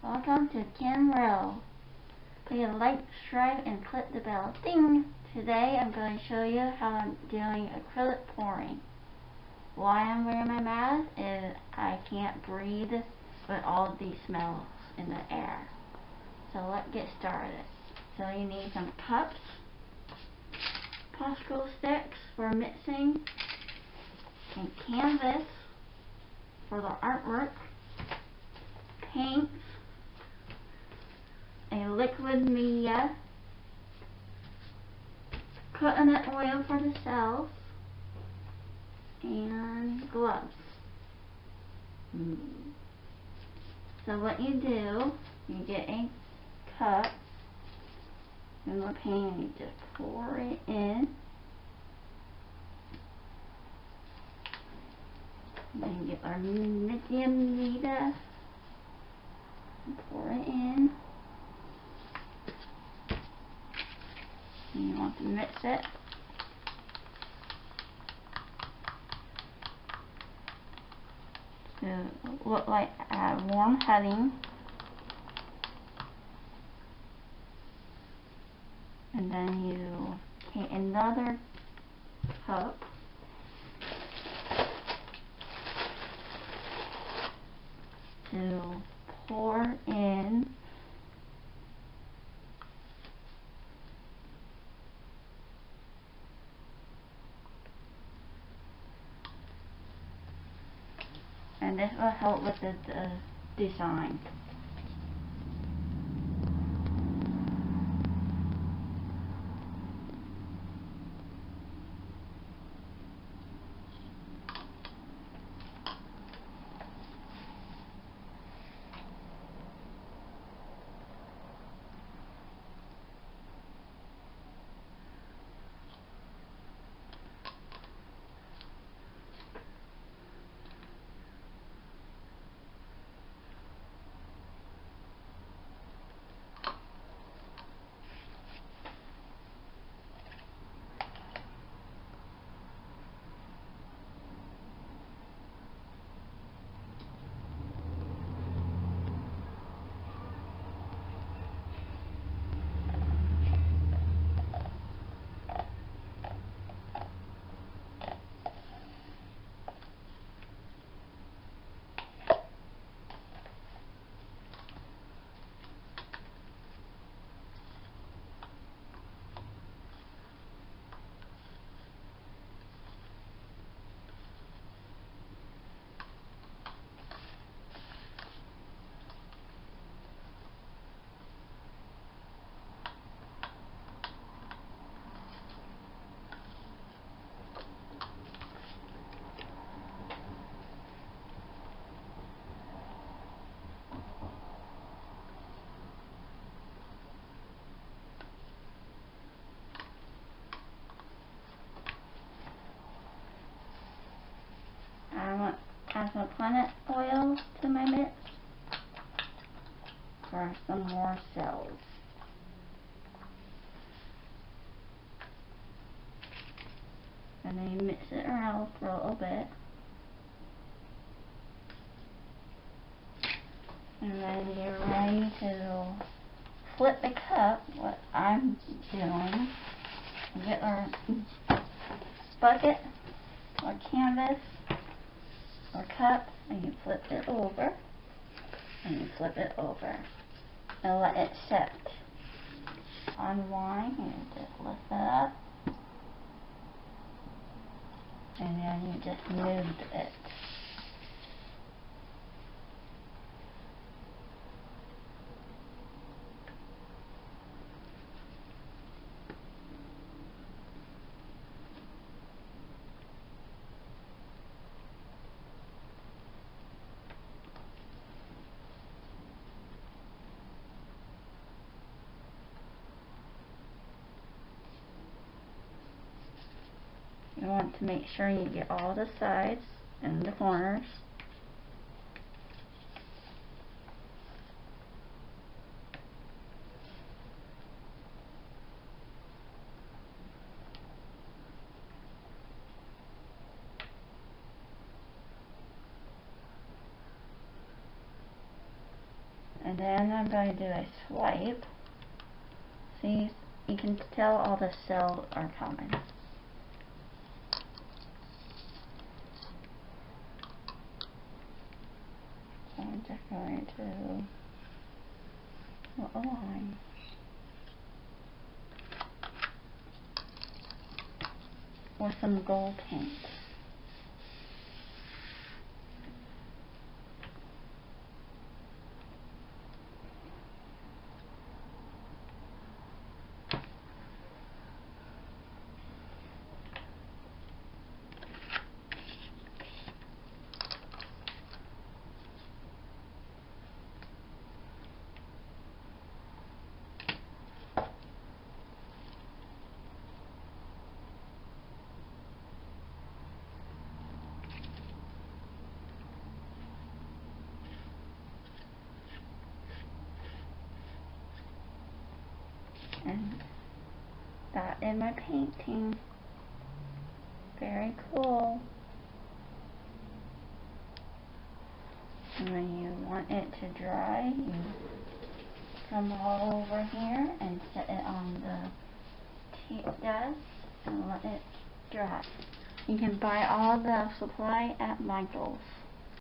Welcome to Kenro. Please like, subscribe, and click the bell. Ding! Today I'm going to show you how I'm doing acrylic pouring. Why I'm wearing my mask is I can't breathe with all these smells in the air. So let's get started. So you need some cups, popsicle sticks for mixing, and canvas for the artwork, paints, a liquid media, coconut oil for the cells, and gloves. So what you do, you get a cup, and the paint, you just pour it in. And then you get our medium media, and pour it in. And you want to mix it. To look like a warm heading. And then you take another cup to pour in and this will help with the design. I want to add some coconut oil to my mix for some more cells. And then you mix it around for a little bit. And then you're ready to flip the cup, what I'm doing. You get our bucket or canvas or cup, and you flip it over, and you flip it over, and let it set. Unwind, and you just lift it up, and then you just move it. You want to make sure you get all the sides and the corners. And then I'm going to do a swipe. See, you can tell all the cells are common. So I'm just going to align. With some gold paint. And that is my painting. Very cool. And when you want it to dry, you come all over here and set it on the desk and let it dry. You can buy all the supply at Michael's.